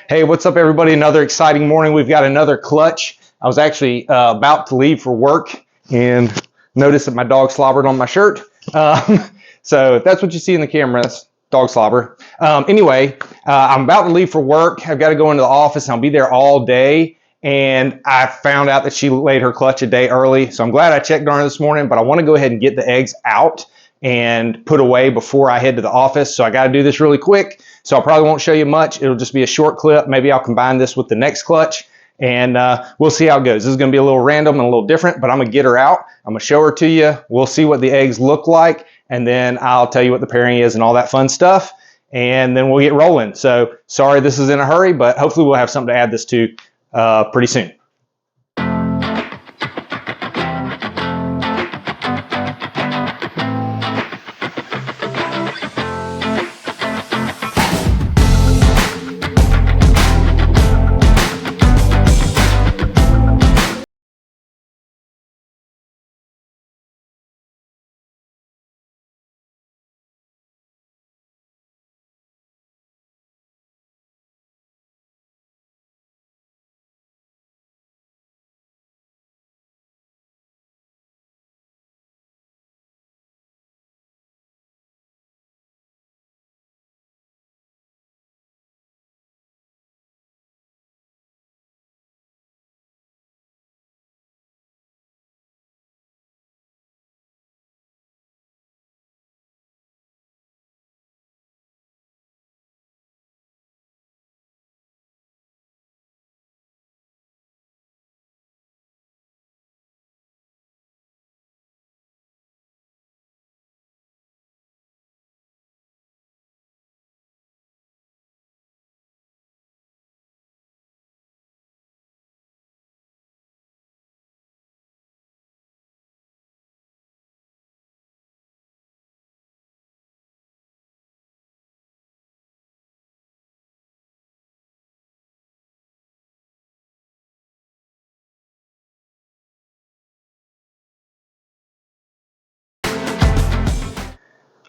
Hey, what's up, everybody? Another exciting morning. We've got another clutch. I was actually about to leave for work and noticed that my dog slobbered on my shirt. So that's what you see in the camera. That's dog slobber. Anyway, I'm about to leave for work. I've got to go into the office and I'll be there all day. And I found out that she laid her clutch a day early. So I'm glad I checked on her this morning, but I want to go ahead and get the eggs out and put away before I head to the office. So I got to do this really quick. So I probably won't show you much. It'll just be a short clip. Maybe I'll combine this with the next clutch and we'll see how it goes. This is going to be a little random and a little different, but I'm going to get her out. I'm going to show her to you. We'll see what the eggs look like, and then I'll tell you what the pairing is and all that fun stuff, and then we'll get rolling. So sorry this is in a hurry, but hopefully we'll have something to add this to pretty soon.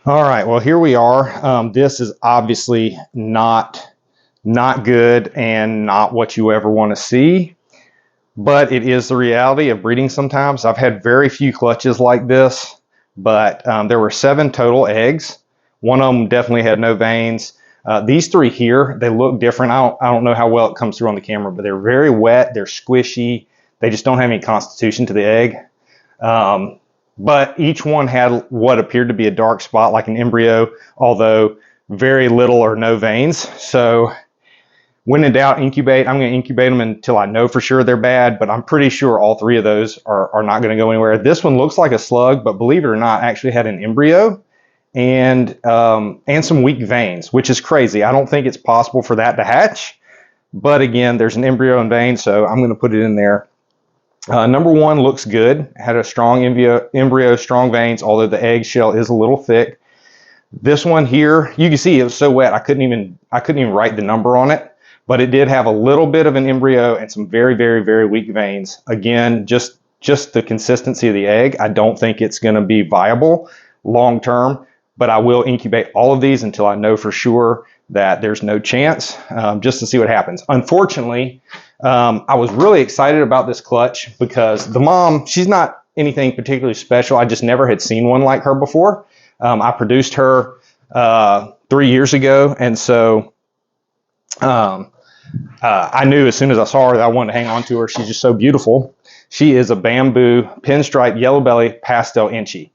All right, well, here we are. This is obviously not good and not what you ever want to see, but it is the reality of breeding sometimes. I've had very few clutches like this, but there were 7 total eggs. One of them definitely had no veins. These 3 here, they look different. I don't know how well it comes through on the camera, but they're very wet, they're squishy, they just don't have any constitution to the egg. But each one had what appeared to be a dark spot like an embryo, although very little or no veins. So when in doubt, incubate. I'm going to incubate them until I know for sure they're bad, but I'm pretty sure all 3 of those are not going to go anywhere. This one looks like a slug, but believe it or not, actually had an embryo and some weak veins, which is crazy. I don't think it's possible for that to hatch. But again, there's an embryo and vein, so I'm going to put it in there. Number 1 looks good. Had a strong embryo, strong veins, although the eggshell is a little thick. This one here, you can see it was so wet I couldn't even write the number on it, but it did have a little bit of an embryo and some very, very, very weak veins. Again, just the consistency of the egg. I don't think it's going to be viable long term, but I will incubate all of these until I know for sure that there's no chance, just to see what happens. Unfortunately, I was really excited about this clutch because the mom, she's not anything particularly special. I just never had seen one like her before. I produced her 3 years ago, and so I knew as soon as I saw her that I wanted to hang on to her. She's just so beautiful. She is a bamboo pinstripe yellow belly pastel inchie,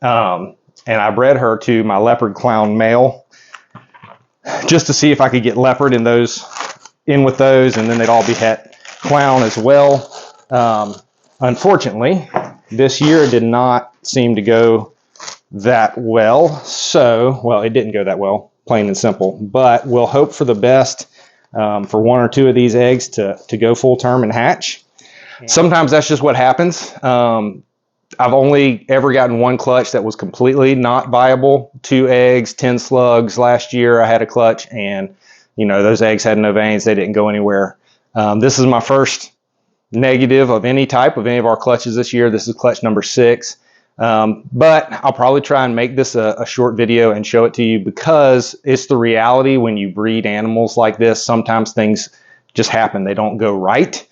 and I bred her to my leopard clown male just to see if I could get leopard in with those, and then they'd all be het clown as well. Unfortunately, this year did not seem to go that well. So, well, it didn't go that well, plain and simple. But we'll hope for the best for 1 or 2 of these eggs to go full term and hatch. Yeah. Sometimes that's just what happens. I've only ever gotten 1 clutch that was completely not viable. 2 eggs, 10 slugs. Last year I had a clutch and those eggs had no veins. They didn't go anywhere. This is my first negative of any type of any of our clutches this year. This is clutch number 6. But I'll probably try and make this a short video and show it to you, because it's the reality when you breed animals like this. Sometimes things just happen. They don't go right.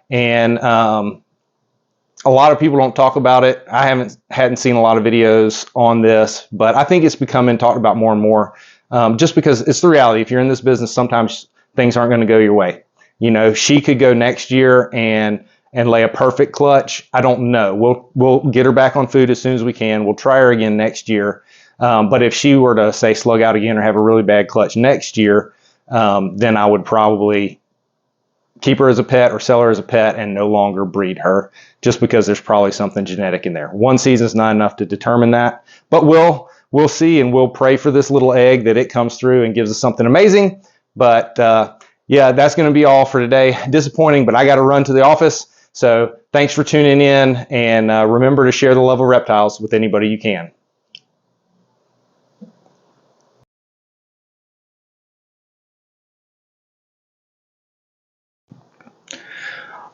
And a lot of people don't talk about it. I hadn't seen a lot of videos on this, but I think it's becoming talked about more and more, just because it's the reality. If you're in this business, sometimes things aren't going to go your way. You know, she could go next year and lay a perfect clutch. I don't know. We'll get her back on food as soon as we can. We'll try her again next year. But if she were to, say, slug out again or have a really bad clutch next year, then I would probably keep her as a pet or sell her as a pet and no longer breed her, just because there's probably something genetic in there. One season is not enough to determine that, but we'll see, and we'll pray for this little egg that it comes through and gives us something amazing. But yeah, that's going to be all for today. Disappointing, but I got to run to the office. So thanks for tuning in, and remember to share the love of reptiles with anybody you can.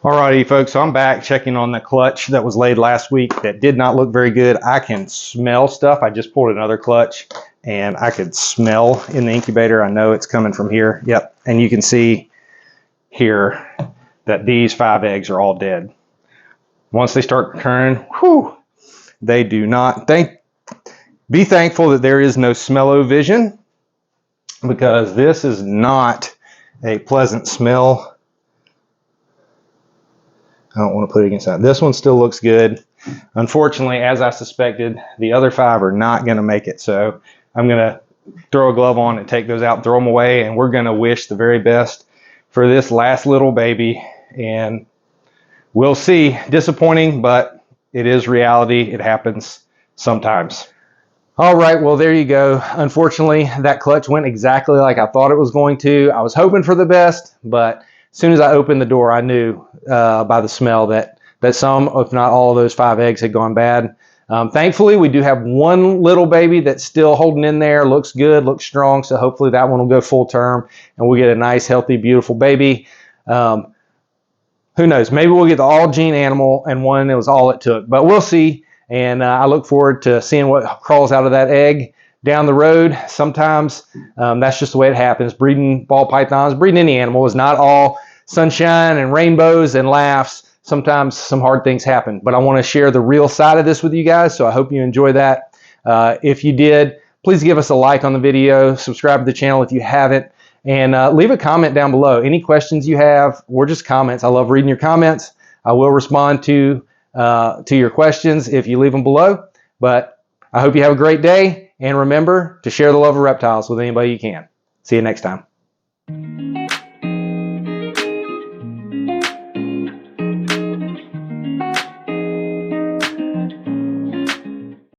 Alrighty, folks, so I'm back checking on the clutch that was laid last week that did not look very good. I can smell stuff. I just pulled another clutch and I could smell in the incubator. I know it's coming from here. Yep, and you can see here that these 5 eggs are all dead. Once they start turning, whew, they do not. Be thankful that there is no smell-o-vision, because this is not a pleasant smell. I don't want to put it against that. This one still looks good. Unfortunately, as I suspected, the other 5 are not going to make it. So I'm going to throw a glove on and take those out and throw them away. And we're going to wish the very best for this last little baby. And we'll see. Disappointing, but it is reality. It happens sometimes. All right, well, there you go. Unfortunately, that clutch went exactly like I thought it was going to. I was hoping for the best, but as soon as I opened the door, I knew by the smell that some, if not all of those 5 eggs had gone bad. Thankfully, we do have one little baby that's still holding in there, looks good, looks strong, so hopefully that one will go full term and we'll get a nice, healthy, beautiful baby. Who knows? Maybe we'll get the all-gene animal and one that was all it took, but we'll see. And I look forward to seeing what crawls out of that egg down the road. Sometimes that's just the way it happens. Breeding ball pythons, breeding any animal is not all sunshine and rainbows and laughs. Sometimes some hard things happen, but I want to share the real side of this with you guys, so I hope you enjoy that. If you did, please give us a like on the video, subscribe to the channel if you haven't, and leave a comment down below. Any questions you have, or just comments. I love reading your comments. I will respond to your questions if you leave them below. But I hope you have a great day, and remember to share the love of reptiles with anybody you can. See you next time.